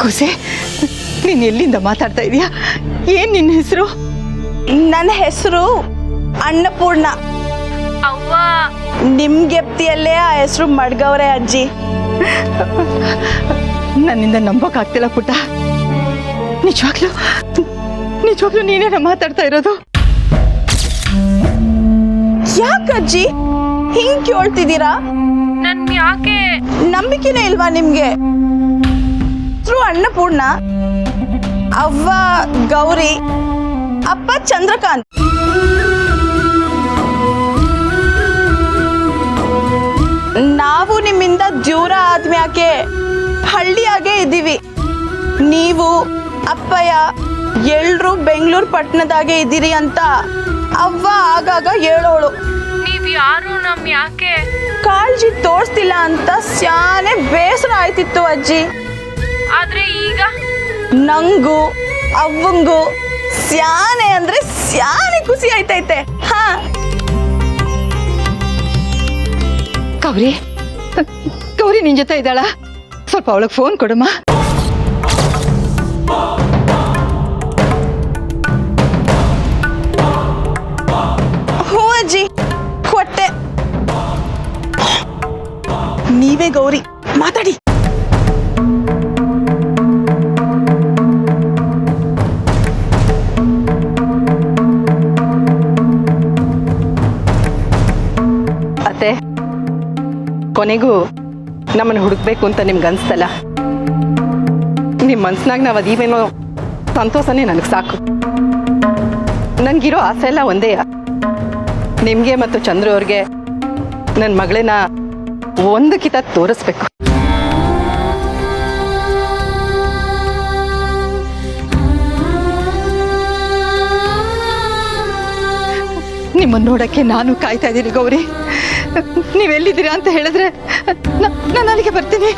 ಕುಸೆ, ನೀನ್ ಎಲ್ಲಿಂದ ಮಾತಾಡ್ತಾ ಇದೀಯಾ? ಏನ್ ನಿನ್ನ ಹೆಸರು? ನನ್ನ ಹೆಸರು ಅನ್ನಪೂರ್ಣ. ಅವ್ವ, ನಿಮ್ಗೆಪ್ತಿಯಲ್ಲೇ ಆ ಹೆಸರು ಮಡ್ಗವ್ರೆ ಅಜ್ಜಿ. ನನ್ನಿಂದ ನಂಬಕ್ಕಾಗ್ತಿಲ್ಲ ಪುಟ್ಟ. ನಿಜವಾಗ್ಲೂ ನೀನೇನ ಮಾತಾಡ್ತಾ ಇರೋದು? ಯಾಕಜ್ಜಿ ಹಿಂಗ್ ಕೇಳ್ತಿದ್ದೀರಾ? ನನ್ ಯಾಕೆ ನಂಬಿಕೆನೇ ಇಲ್ವಾ ನಿಮ್ಗೆ? ಅನ್ನಪೂರ್ಣ, ಅವ್ವ ಗೌರಿ, ಅಪ್ಪ ಚಂದ್ರಕಾಂತ್. ನಾವು ನಿಮ್ಮಿಂದ ದೂರ ಆದ್ಮ್ಯಾಕೆ ಹಳ್ಳಿಯಾಗೆ ಇದ್ದೀವಿ. ನೀವು ಅಪ್ಪಯ್ಯ ಎಲ್ರು ಬೆಂಗಳೂರು ಪಟ್ಟಣದಾಗೆ ಇದ್ದೀರಿ ಅಂತ ಅವ್ವ ಆಗಾಗ ಹೇಳೋಳು. ನೀವ್ ಯಾರು ನಮ್ ಯಾಕೆ ಕಾಳಜಿ ತೋರಿಸ್ತಿಲ್ಲ ಅಂತ ಸ್ಯಾನೆ ಬೇಸರ ಆಯ್ತಿತ್ತು ಅಜ್ಜಿ. ಆದ್ರೆ ಈಗ ನಂಗು ಅವ್ವಂಗು ಸ್ಯಾನೆ ಅಂದ್ರೆ ಸ್ಯಾನೆ ಖುಷಿ ಆಯ್ತೈತೆ. ಹಾ ಗೌರಿ ನಿನ್ ಜೊತೆ ಇದ್ದಾಳ? ಸ್ವಲ್ಪ ಅವಳಗ್ ಫೋನ್ ಕೊಡಮ್ಮ. ಹ್ಞೂ ಅಜ್ಜಿ, ಕೊಟ್ಟೆ. ನೀವೇ ಗೌರಿ, ಮಾತಾಡಿ. ಅತ್ತೆ, ಕೊನೆಗೂ ನಮ್ಮನ್ನು ಹುಡುಕ್ಬೇಕು ಅಂತ ನಿಮ್ಗೆ ಅನ್ಸ್ತಲ್ಲ? ನಿಮ್ಮ ಮನ್ಸ್ನಾಗ ನಾವು ಅದೀವೇನೋ ಸಂತೋಷನೇ ನನಗೆ ಸಾಕು. ನನಗಿರೋ ಆಸೆ ಎಲ್ಲ ಒಂದೇ, ನಿಮಗೆ ಮತ್ತು ಚಂದ್ರು ಅವ್ರಿಗೆ ನನ್ನ ಮಗಳನ್ನ ಒಂದು ಕಿತ ತೋರಿಸ್ಬೇಕು. ನಿಮ್ಮನ್ನು ನೋಡಕ್ಕೆ ನಾನು ಕಾಯ್ತಾ ಇದ್ದೀನಿ ಗೌರಿ. ನೀವೆಲ್ಲಿದ್ದೀರಾ ಅಂತ ಹೇಳಿದ್ರೆ ನಾನು ಅಲ್ಲಿಗೆ ಬರ್ತೀನಿ.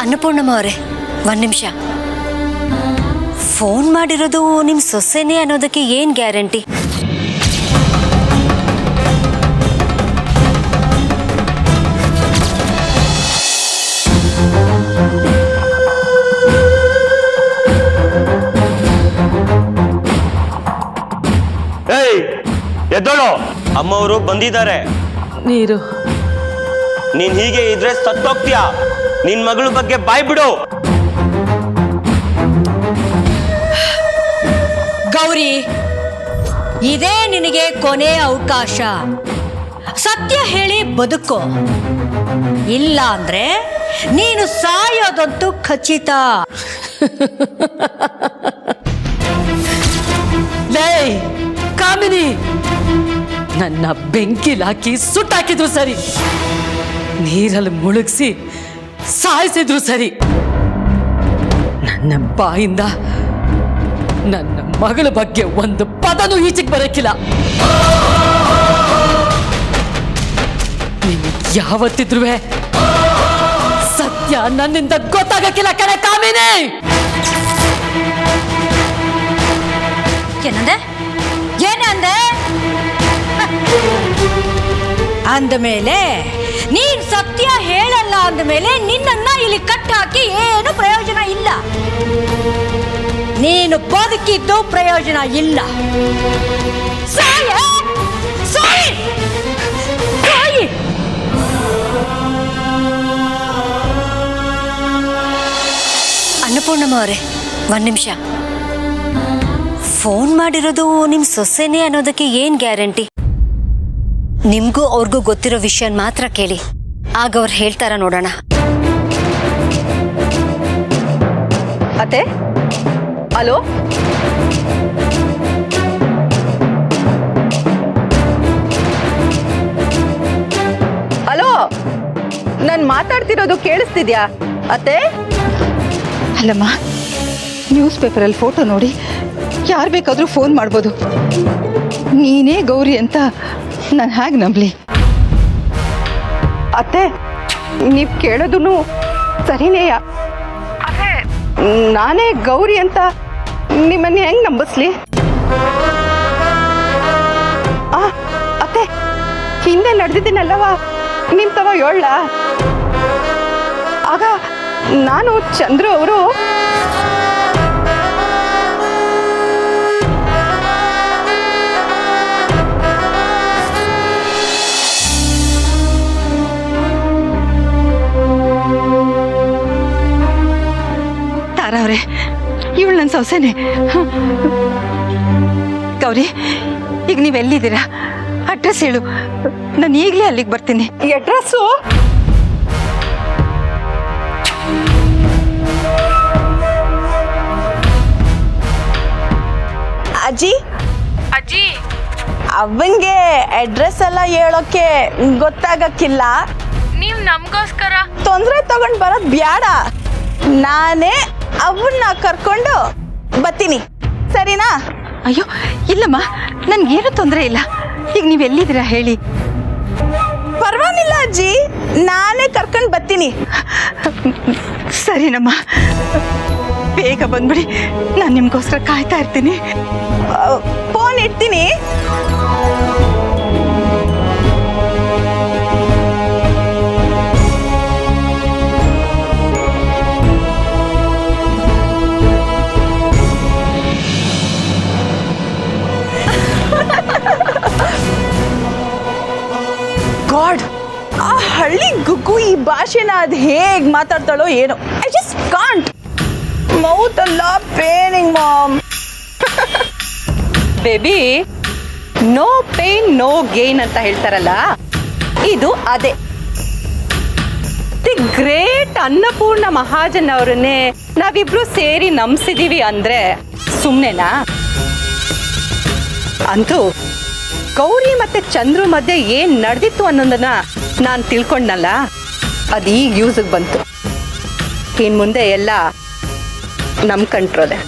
ಅನ್ನಪೂರ್ಣಮ್ಮ ಅವರೇ, ಒಂದು ನಿಮಿಷ. ಫೋನ್ ಮಾಡಿರೋದು ನಿಮ್ಮ ಸೊಸೆನೇ ಅನ್ನೋದಕ್ಕೆ ಏನು ಗ್ಯಾರಂಟಿ? ಎದ್ದೋಳು, ಅಮ್ಮವರು ಬಂದಿದ್ದಾರೆ. ನೀರು. ನೀನ್ ಹೀಗೆ ಇದ್ರೆ ಸತ್ತೋಗ್ತೀಯ. ನಿನ್ ಮಗಳ ಬಗ್ಗೆ ಬಾಯ್ ಬಿಡು. ಗೌರಿ, ಇದೇ ನಿನಗೆ ಕೊನೆ ಅವಕಾಶ. ಸತ್ಯ ಹೇಳಿ ಬದುಕೋ, ಇಲ್ಲ ಅಂದ್ರೆ ನೀನು ಸಾಯೋದಂತೂ ಖಚಿತ. ಲೇ ಕಾಮಿನಿ, ನನ್ನ ಬೆಂಕಿಲಾಕಿ ಸುಟ್ಟಾಕಿದ್ರು ಸರಿ, ನೀರಲ್ಲಿ ಮುಳುಗಿಸಿ ಸಾಯಿಸಿದ್ರು ಸರಿ, ನನ್ನ ಬಾಯಿಂದ ನನ್ನ ಮಗಳ ಬಗ್ಗೆ ಒಂದು ಪದನೂ ಈಚೆಗೆ ಬರಕ್ಕಿಲ್ಲ. ನಿನಗೆ ಯಾವತ್ತಿದ್ರು ಸತ್ಯ ನನ್ನಿಂದ ಗೊತ್ತಾಗಕ್ಕಿಲ್ಲ ಕಣೆ ಕಾಮಿನಿ. ಏನಂದೆ? ಏನಂದೆ? ಅಂದಮೇಲೆ ನೀನ್ ಸತ್ಯ ಹೇಳಲ್ಲ ಅಂದಮೇಲೆ ನಿನ್ನನ್ನ ಇಲ್ಲಿ ಕಟ್ಟ ಹಾಕಿ ಏನು ಪ್ರಯೋಜನ ಇಲ್ಲ. ನೀನು ಬದುಕಿದ್ದು ಪ್ರಯೋಜನ ಇಲ್ಲ. ಸಾಯ ಸಾಯಿ ಸಾಯಿ. ಅನ್ನಪೂರ್ಣಮ್ಮ ಅವರೇ, ಒಂದು ನಿಮಿಷ. ಫೋನ್ ಮಾಡಿರೋದು ನಿಮ್ಮ ಸೊಸೆನೇ ಅನ್ನೋದಕ್ಕೆ ಏನು ಗ್ಯಾರಂಟಿ? ನಿಮಗೂ ಅವ್ರಿಗೂ ಗೊತ್ತಿರೋ ವಿಷಯ ಮಾತ್ರ ಕೇಳಿ, ಆಗ ಅವ್ರು ಹೇಳ್ತಾರ ನೋಡೋಣ. ಅತ್ತೆ, ಹಲೋ, ಹಲೋ, ನಾನು ಮಾತಾಡ್ತಿರೋದು ಕೇಳಿಸ್ತಿದ್ಯಾ ಅತ್ತೆ? ಅಲ್ಲಮ್ಮ, ನ್ಯೂಸ್ ಪೇಪರಲ್ಲಿ ಫೋಟೋ ನೋಡಿ ಯಾರು ಬೇಕಾದರೂ ಫೋನ್ ಮಾಡ್ಬೋದು. ನೀನೇ ಗೌರಿ ಅಂತ ನಾನು ಹೇಗೆ ನಂಬಲಿ? ಅತ್ತೆ, ನೀವು ಕೇಳೋದು ಸರಿನೇಯ. ಅದೇ ನಾನೇ ಗೌರಿ ಅಂತ ನಿಮ್ಮನ್ನ ಹೆಂಗ್ ನಂಬಿಸ್ಲಿ? ಅತ್ತೆ, ಹಿಂದೆ ನಡೆದಿದ್ದೀನಲ್ಲವಾ, ನಿಮ್ಮ ತವ ಹೇಳ. ಆಗ ನಾನು ಚಂದ್ರು ಅವರು ತಾರಾ ಅವರೇ, ಇವಳು ನನ್ನ ಸೊಸೆನೆ. ಗೌರಿ, ಈಗ ನೀವೆಲ್ಲಿದ್ದೀರಾ? ಅಡ್ರೆಸ್ ಹೇಳು, ನಾನು ಈಗಲೇ ಅಲ್ಲಿಗೆ ಬರ್ತೀನಿ. ಅಡ್ರೆಸ್ಸು ಅಜ್ಜಿ, ಅಜ್ಜಿ, ಅವನ್ಗೆ ಅಡ್ರೆಸ್ ಎಲ್ಲ ಹೇಳೋಕೆ ಗೊತ್ತಾಗಕ್ಕಿಲ್ಲ. ನೀವ್ ನಮ್ಗೋಸ್ಕರ ತೊಂದರೆ ತಗೊಂಡು ಬರೋದು ಬ್ಯಾಡ. ನಾನೇ ಅವನ್ನ ಕರ್ಕೊಂಡು ಬರ್ತೀನಿ, ಸರಿನಾ? ಅಯ್ಯೋ ಇಲ್ಲಮ್ಮ, ನನ್ಗೇನು ತೊಂದರೆ ಇಲ್ಲ. ಈಗ ನೀವೆಲ್ಲಿದ್ದೀರಾ ಹೇಳಿ. ಪರವಾಗಿಲ್ಲ ಅಜ್ಜಿ, ನಾನೇ ಕರ್ಕೊಂಡು ಬರ್ತೀನಿ. ಸರಿನಮ್ಮ, ಬೇಗ ಬಂದ್ಬಿಡಿ, ನಾನು ನಿಮ್ಗೋಸ್ಕರ ಕಾಯ್ತಾ ಇರ್ತೀನಿ. ಫೋನ್ ಇಡ್ತೀನಿ. ಗಾಡ್, ಆ ಹಳ್ಳಿ ಗುಗ್ಗು ಈ ಭಾಷೆನ ಅದು ಹೇಗೆ ಮಾತಾಡ್ತಾಳೋ ಏನೋ. I just can't. ಮೌತ್ ಅಲ್ಲ paining mom. Baby, no pain no gain ಅಂತ ಹೇಳ್ತಾರಲ್ಲ, ಇದು ಅದೇ. ದಿ ಗ್ರೇಟ್ ಅನ್ನಪೂರ್ಣ ಮಹಾಜನ್ ಅವರನ್ನೇ ನಾವಿಬ್ರು ಸೇರಿ ನಂಬಿಸಿದೀವಿ ಅಂದ್ರೆ ಸುಮ್ಮನೆನಾ? ಅಂತೂ ಗೌರಿ ಮತ್ತೆ ಚಂದ್ರು ಮಧ್ಯೆ ಏನ್ ನಡೆದಿತ್ತು ಅನ್ನೋದನ್ನ ನಾನು ತಿಳ್ಕೊಂಡನಲ್ಲ, ಅದು ಈಗ ಯೂಸಿಗೆ ಬಂತು. ಇನ್ ಮುಂದೆ ಎಲ್ಲ ನಮ್ ಕಂಟ್ರೋಲೆ.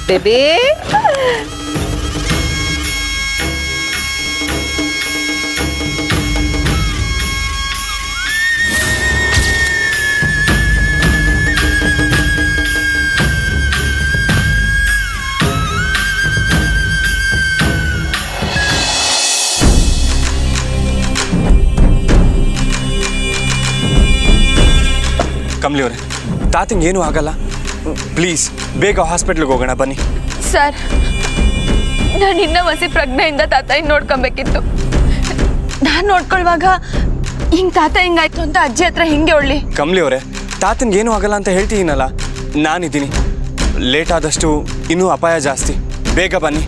ಬೇಬಿ, ಕಮಲಿ ಅವರೇ, ತಾತಂಗೆ ಏನೂ ಆಗಲ್ಲ. ಪ್ಲೀಸ್ ಬೇಗ ಹಾಸ್ಪಿಟ್ಲಿಗೆ ಹೋಗೋಣ ಬನ್ನಿ. ಸರ್, ನಾನು ಇನ್ನ ವಸಿ ಪ್ರಜ್ಞೆಯಿಂದ ತಾತ ನೋಡ್ಕೊಬೇಕಿತ್ತು. ನಾನು ನೋಡ್ಕೊಳ್ವಾಗ ಹಿಂಗ್ ತಾತ ಹಿಂಗಾಯ್ತು ಅಂತ ಅಜ್ಜಿ ಹತ್ರ ಹಿಂಗೆ ಒಳ್ಳಿ. ಕಮಲಿ ಅವರೇ, ತಾತಂಗೆ ಏನೂ ಆಗಲ್ಲ ಅಂತ ಹೇಳ್ತಿದ್ದೀನಲ್ಲ, ನಾನಿದ್ದೀನಿ. ಲೇಟ್ ಆದಷ್ಟು ಇನ್ನೂ ಅಪಾಯ ಜಾಸ್ತಿ. ಬೇಗ ಬನ್ನಿ.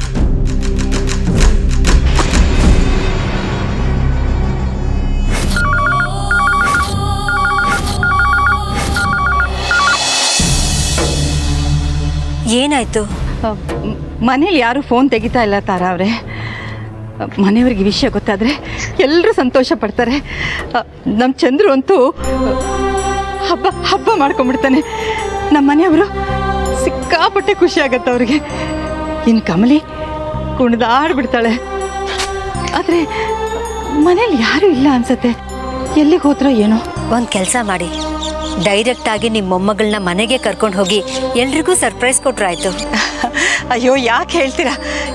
ಏನಾಯ್ತು? ಮನೇಲಿ ಯಾರು ಫೋನ್ ತೆಗಿತಾ ಇಲ್ಲ ತಾರಾ ಅವರೇ. ಮನೆಯವ್ರಿಗೆ ವಿಷಯ ಗೊತ್ತಾದರೆ ಎಲ್ಲರೂ ಸಂತೋಷ ಪಡ್ತಾರೆ. ನಮ್ಮ ಚಂದ್ರು ಅಂತೂ ಹಬ್ಬ ಹಬ್ಬ ಮಾಡ್ಕೊಂಡ್ಬಿಡ್ತಾನೆ. ನಮ್ಮ ಮನೆಯವರು ಸಿಕ್ಕಾಪಟ್ಟೆ ಖುಷಿ ಆಗತ್ತೆ ಅವ್ರಿಗೆ. ಇನ್ನು ಕಮಲಿ ಕುಣಿದಾಡ್ಬಿಡ್ತಾಳೆ. ಆದರೆ ಮನೇಲಿ ಯಾರೂ ಇಲ್ಲ ಅನ್ಸತ್ತೆ. ಎಲ್ಲಿಗೆ ಹೋದ್ರೋ ಏನೋ. ಒಂದು ಕೆಲಸ ಮಾಡಿ, ಡೈರೆಕ್ಟ್ ಆಗಿ ನಿಮ್ಮ ಮೊಮ್ಮಗಳನ್ನ ಮನೆಗೆ ಕರ್ಕೊಂಡು ಹೋಗಿ ಎಲ್ರಿಗೂ ಸರ್ಪ್ರೈಸ್ ಕೊಟ್ರಾಯ್ತು. ಅಯ್ಯೋ, ಯಾಕೆ ಹೇಳ್ತೀರಾ?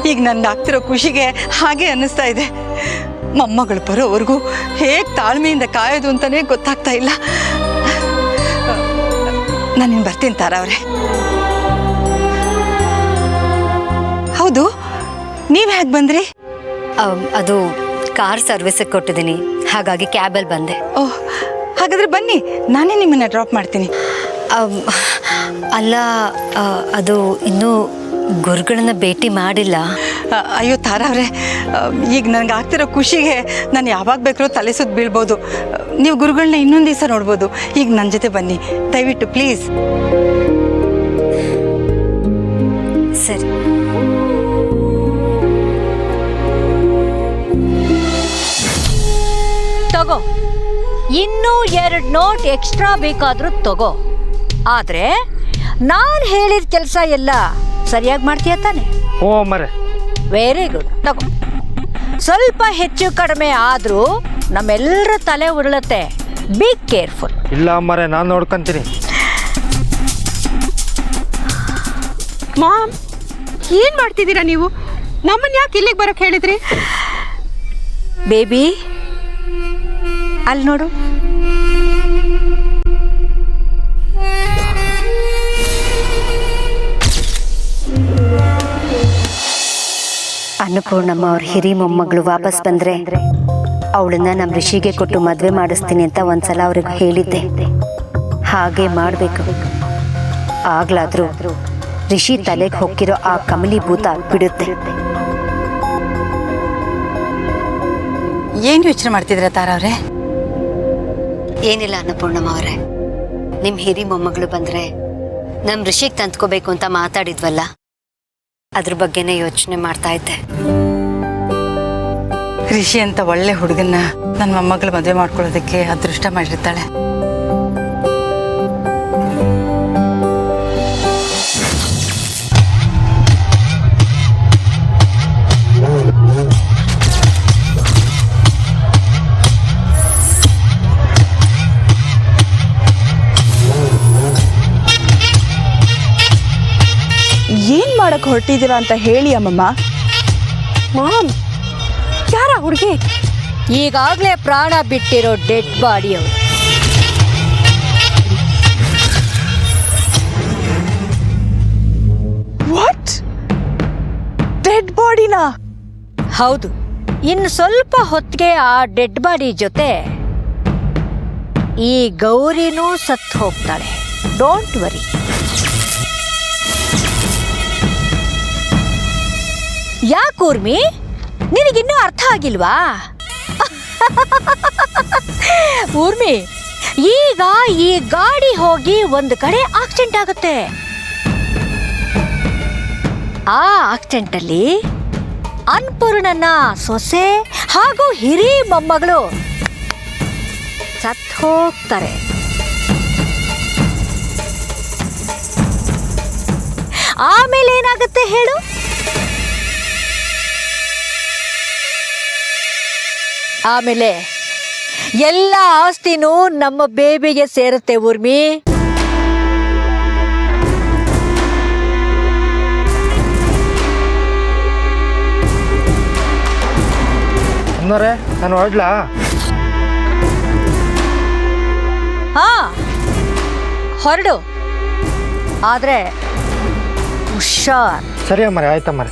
ಈಗ ನನ್ನ ಆಗ್ತಿರೋ ಖುಷಿಗೆ ಹಾಗೆ ಅನ್ನಿಸ್ತಾ ಇದೆ. ಮೊಮ್ಮಗಳು ಬರೋವರೆಗೂ ಹೇಗೆ ತಾಳ್ಮೆಯಿಂದ ಕಾಯೋದು ಅಂತಲೇ ಗೊತ್ತಾಗ್ತಾ ಇಲ್ಲ. ನಾನು ಬರ್ತೀನಿ ತಾರಾ ಅವರೇ. ಹೌದು, ನೀವು ಹೇಗೆ ಬಂದ್ರಿ? ಅದು ಕಾರ್ ಸರ್ವಿಸಿಗೆ ಕೊಟ್ಟಿದ್ದೀನಿ, ಹಾಗಾಗಿ ಕ್ಯಾಬಲ್ಲಿ ಬಂದೆ. ಓಹ್, ಹಾಗಾದ್ರೆ ಬನ್ನಿ, ನಾನೇ ನಿಮ್ಮನ್ನ ಡ್ರಾಪ್ ಮಾಡ್ತೀನಿ. ಅಲ್ಲ, ಅದು ಇನ್ನೂ ಗುರುಗಳನ್ನ ಭೇಟಿ ಮಾಡಿಲ್ಲ. ಅಯ್ಯೋ ತಾರಾ ಅವರೇ, ಈಗ ನನಗೆ ಆಗ್ತಿರೋ ಖುಷಿಗೆ ನಾನು ಯಾವಾಗ ಬೇಕಾದ್ರೂ ತಲೆ ಸುತ್ತ ಬೀಳ್ಬೋದು. ನೀವು ಗುರುಗಳನ್ನ ಇನ್ನೊಂದು ದಿವಸ ನೋಡ್ಬೋದು. ಈಗ ನನ್ನ ಜೊತೆ ಬನ್ನಿ ದಯವಿಟ್ಟು, ಪ್ಲೀಸ್. ಸರಿ. ತಗೋ, ಇನ್ನೂ 2 ನೋಟ್ ಎಕ್ಸ್ಟ್ರಾ ಬೇಕಾದ್ರೂ ತಗೋ. ಆದ್ರೆ ನಾನು ಹೇಳಿದ ಕೆಲಸ ಎಲ್ಲ ಸರಿಯಾಗಿ ಮಾಡ್ತೀಯ ತಾನೆ? ಓ ಮರೆ, ವೆರಿ ಗುಡ್. ತಗೋ, ಸ್ವಲ್ಪ ಹೆಚ್ಚು ಕಡಿಮೆ ಆದ್ರೂ ನಮ್ಮೆಲ್ಲರ ತಲೆ ಉರುಳತ್ತೆ. Be careful. ಇಲ್ಲ ಮರೆ, ನಾನು ನೋಡ್ಕೊಂತೀನಿ. ಮಾಮ್, ಏನ್ ಮಾಡ್ತಿದ್ದೀರಾ ನೀವು? ನಮ್ಮನ್ನ ಯಾಕೆ ಇಲ್ಲಿಗೆ ಬರೋಕೆ ಹೇಳಿದ್ರಿ? ಬೇಬಿ, ಅಲ್ಲಿ ನೋಡು. ಅನ್ನಪೂರ್ಣಮ್ಮ ಅವ್ರ ಹಿರಿ ಮೊಮ್ಮಗಳು ವಾಪಸ್ ಬಂದ್ರೆ ಅವಳನ್ನ ನಮ್ಮ ಋಷಿಗೆ ಕೊಟ್ಟು ಮದುವೆ ಮಾಡಿಸ್ತೀನಿ ಅಂತ ಒಂದ್ಸಲ ಅವ್ರಿಗೆ ಹೇಳಿದ್ದೆ. ಹಾಗೆ ಮಾಡಬೇಕು. ಆಗ್ಲಾದ್ರೂ ಋಷಿ ತಲೆಗೆ ಹೊಕ್ಕಿರೋ ಆ ಕಮಲಿ ಭೂತ ಬಿಡುತ್ತೆ. ಏನು ಯೋಚನೆ ಮಾಡ್ತಿದ್ರ ತಾರಾ ಅವರೇ? ಏನಿಲ್ಲ ಅನ್ನಪೂರ್ಣಮ್ಮ ಅವರೇ, ನಿಮ್ಮ ಹಿರಿ ಮೊಮ್ಮಗಳು ಬಂದ್ರೆ ನಮ್ಮ ಋಷಿಗೆ ತಂದ್ಕೋಬೇಕು ಅಂತ ಮಾತಾಡಿದ್ವಲ್ಲ, ಅದ್ರ ಬಗ್ಗೆನೇ ಯೋಚನೆ ಮಾಡ್ತಾ ಇದ್ದೆ. ಋಷಿ ಅಂತ ಒಳ್ಳೆ ಹುಡುಗನ್ನ ನನ್ನ ಮೊಮ್ಮಗಳು ಮದುವೆ ಮಾಡ್ಕೊಳ್ಳೋದಕ್ಕೆ ಅದೃಷ್ಟ ಮಾಡಿರ್ತಾಳೆ. ಏನ್ ಮಾಡಕ್ ಹೊರಟಿದ್ದೀರಾ ಅಂತ ಹೇಳಿ ಅಮ್ಮಮ್ಮ. ಮಾಮ್, ಯಾರ ಹುಡುಗಿ? ಈಗಾಗಲೇ ಪ್ರಾಣ ಬಿಟ್ಟಿರೋ ಡೆಡ್ ಬಾಡಿ ಅವರು. ವಾಟ್? ಡೆಡ್ ಬಾಡಿನಾ? ಹೌದು. ಇನ್ನು ಸ್ವಲ್ಪ ಹೊತ್ತಿಗೆ ಆ ಡೆಡ್ ಬಾಡಿ ಜೊತೆ ಈ ಗೌರಿನೂ ಸತ್ತು ಹೋಗ್ತಾಳೆ. Don't worry. ಯಾಕೆ ಊರ್ಮಿ, ನಿನಗಿನ್ನೂ ಅರ್ಥ ಆಗಿಲ್ವಾ? ಊರ್ಮಿ, ಈಗ ಈ ಗಾಡಿ ಹೋಗಿ ಒಂದು ಕಡೆ ಆಕ್ಸಿಡೆಂಟ್ ಆಗುತ್ತೆ. ಆ ಆಕ್ಸಿಡೆಂಟ್ ಅಲ್ಲಿ ಅನ್ನಪೂರ್ಣನ ಸೊಸೆ ಹಾಗೂ ಹಿರಿ ಮೊಮ್ಮಗಳು ಸತ್ತು ಹೋಗ್ತಾರೆ. ಆಮೇಲೆ ಏನಾಗುತ್ತೆ ಹೇಳು? ಆಮೇಲೆ ಎಲ್ಲ ಆಸ್ತಿನೂ ನಮ್ಮ ಬೇಬಿಗೆ ಸೇರುತ್ತೆ ಊರ್ಮಿ. ಅನ್ನೋರೆ, ನಾನು ಹೊರಡ್ಲಾ? ಹಾ, ಹೊರಡು. ಆದ್ರೆ ಹುಷಾರ್. ಸರಿ ಅಮ್ಮರೆ, ಆಯ್ತಮ್ಮರೆ.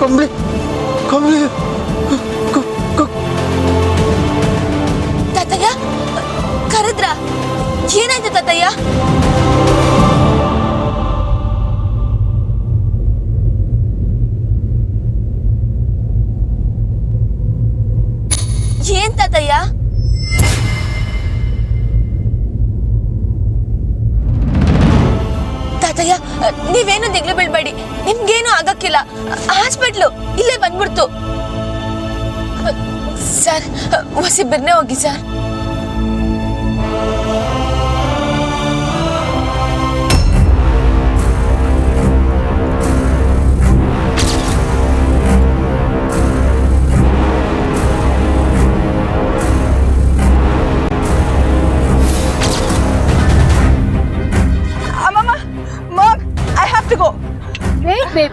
ಕಂಬ್ಲಿ ಕಂಬ್ಲಿ ತಾತಯ್ಯ ಕರೆದ್ರ? ಏನಾಯ್ತು ತಾತಯ್ಯ? ಏನ್ ತಾತಯ್ಯ? ತಾತಯ್ಯ, ನೀವೇನು ದಿಗ್ಲು ಬೀಳ್ಬೇಡಿ, ನಿಮ್ಗೇನು ಆಗಕ್ಕಿಲ್ಲ. ಹಾಸ್ಪಿಟ್ಲು ಇಲ್ಲೇ ಬಂದ್ಬಿಡ್ತು ಸರ್. ಹೊಸಿಬಿರ್ನೆ ಹೋಗಿ ಸರ್.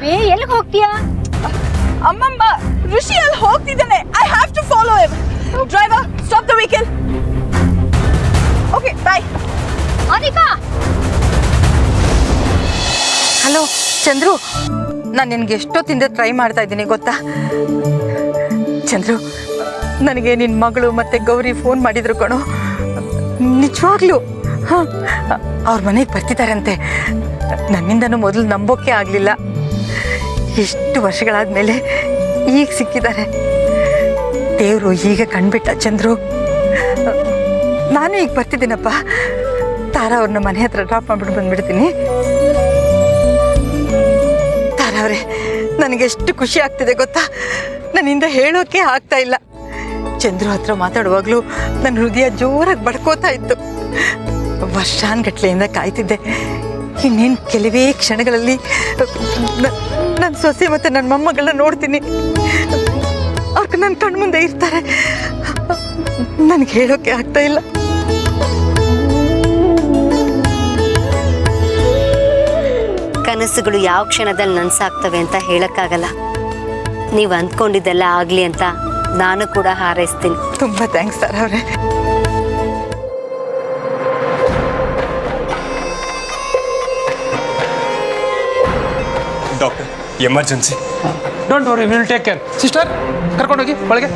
ಬೇಬಿ ಎಲ್ಲಿಗೆ ಹೋಗ್ತೀಯಾ? ಅಮ್ಮಮ್ಮ, ಋಷಿ ಅಲ್ಲಿ ಹೋಗ್ತಿದ್ದಾನೆ. I have to follow him. Driver, stop the vehicle. Okay, bye. Anika, hello Chandru, ನಾನು ನಿನಗೆ ಎಷ್ಟೊತ್ತಿಂದ ಟ್ರೈ ಮಾಡ್ತಾ ಇದ್ದೀನಿ ಗೊತ್ತಾ? ಚಂದ್ರು, ನನಗೆ ನಿನ್ನ ಮಗಳು ಮತ್ತು ಗೌರಿ ಫೋನ್ ಮಾಡಿದ್ರು ಕಣೋ. ನಿಜವಾಗ್ಲೂ ಹಾಂ, ಅವ್ರ ಮನೆಗೆ ಬರ್ತಿದ್ದಾರಂತೆ. ನನ್ನಿಂದನೂ ಮೊದಲು ನಂಬೋಕೆ ಆಗಲಿಲ್ಲ. ಎಷ್ಟು ವರ್ಷಗಳಾದ್ಮೇಲೆ ಈಗ ಸಿಕ್ಕಿದ್ದಾರೆ. ದೇವರು ಈಗ ಕಂಡ್ಬಿಟ್ಟ ಚಂದ್ರು. ನಾನು ಈಗ ಬರ್ತಿದ್ದೀನಪ್ಪ. ತಾರಾ ಅವ್ರನ್ನ ಮನೆ ಹತ್ರ ಡ್ರಾಪ್ ಮಾಡ್ಬಿಟ್ಟು ಬಂದ್ಬಿಡ್ತೀನಿ. ತಾರಾ ಅವರೇ, ನನಗೆಷ್ಟು ಖುಷಿ ಆಗ್ತಿದೆ ಗೊತ್ತಾ? ನನ್ನಿಂದ ಹೇಳೋಕೆ ಆಗ್ತಾ ಇಲ್ಲ. ಚಂದ್ರು ಹತ್ರ ಮಾತಾಡುವಾಗಲೂ ನನ್ನ ಹೃದಯ ಜೋರಾಗಿ ಬಡ್ಕೋತಾ ಇತ್ತು. ವರ್ಷಾನ್ಗಟ್ಲೆಯಿಂದ ಕಾಯ್ತಿದ್ದೆ. ಇನ್ನೇನು ಕೆಲವೇ ಕ್ಷಣಗಳಲ್ಲಿ ನನ್ನ ಸೊಸೆ ಮತ್ತು ನನ್ನ ಮೊಮ್ಮಗಳನ್ನ ನೋಡ್ತೀನಿ. ಅವ್ರಿಗೆ ನನ್ನ ಕಣ್ಮುಂದೆ ಇರ್ತಾರೆ. ನನಗೆ ಹೇಳೋಕೆ ಆಗ್ತಾ ಇಲ್ಲ. ಕನಸುಗಳು ಯಾವ ಕ್ಷಣದಲ್ಲಿ ನನಸಾಗ್ತವೆ ಅಂತ ಹೇಳಕ್ಕಾಗಲ್ಲ. ನೀವು ಅಂದ್ಕೊಂಡಿದ್ದೆಲ್ಲ ಆಗಲಿ ಅಂತ ನಾನು ಕೂಡ ಹಾರೈಸ್ತೀನಿ. ತುಂಬ ಥ್ಯಾಂಕ್ಸ್ ತಾರಾ ಅವರೇ. Doctor, emergency. Don't worry, will take care. Sister, ಕರ್ಕೊಂಡೋಗಿ ಒಳಗೆ.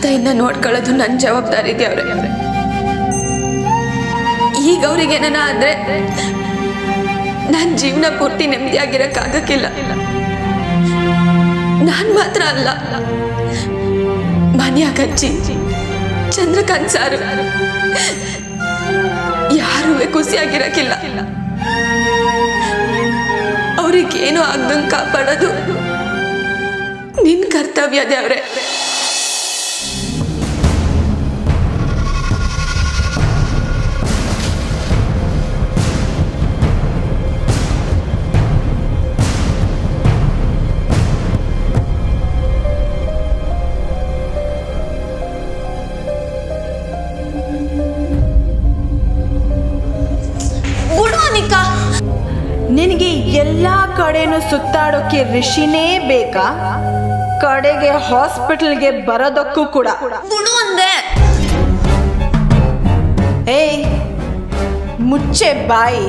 ತಾಯಿನ ನೋಡ್ಕೊಳ್ಳೋದು ನನ್ನ ಜವಾಬ್ದಾರಿ ಇದೆ ಅವ್ರೆ. ಈಗ ಅವ್ರಿಗೆ ಏನಾನ ಆದ್ರೆ ನನ್ನ ಜೀವನ ಪೂರ್ತಿ ನೆಮ್ಮದಿಯಾಗಿರಕ್ಕಾಗಕ್ಕಿಲ್ಲ. ನಾನ್ ಮಾತ್ರ ಅಲ್ಲ, ಮನ್ಯಾಗ ಅಜ್ಜಿ, ಚಂದ್ರಕಾಂತ್ ಸಾರು ಯಾರೂ ಖುಷಿಯಾಗಿರಕ್ಕಿಲ್ಲ. ಅವ್ರಿಗೇನು ಆಗ್ದಂಗೆ ಕಾಪಾಡೋದು ನಿನ್ ಕರ್ತವ್ಯ ದೇವ್ರೆ. ನಿನಗೆ ಎಲ್ಲ ಕಡೆನೂ ಸುತ್ತಾಡೋಕೆ ಋಷಿನೇ ಬೇಕಾ? ಕಡೆಗೆ ಹಾಸ್ಪಿಟಲ್ಗೆ ಬರೋದಕ್ಕೂ ಕೂಡ ಏಯ್, ಮುಚ್ಚೆ ಬಾಯಿ.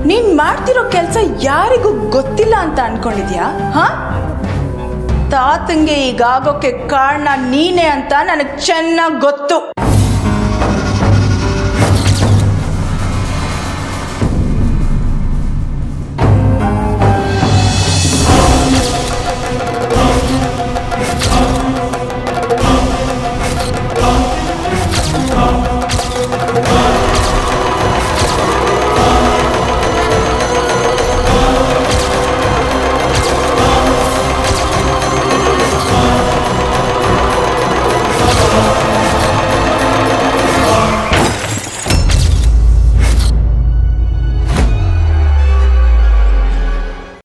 ನೀನ್ ಮಾಡ್ತಿರೋ ಕೆಲಸ ಯಾರಿಗೂ ಗೊತ್ತಿಲ್ಲ ಅಂತ ಅನ್ಕೊಂಡಿದ್ಯಾ? ಹಾ, ತಾತಂಗೆ ಈಗಾಗೋಕೆ ಕಾರಣ ನೀನೇ ಅಂತ ನನಗೆ ಚೆನ್ನಾಗಿ ಗೊತ್ತು.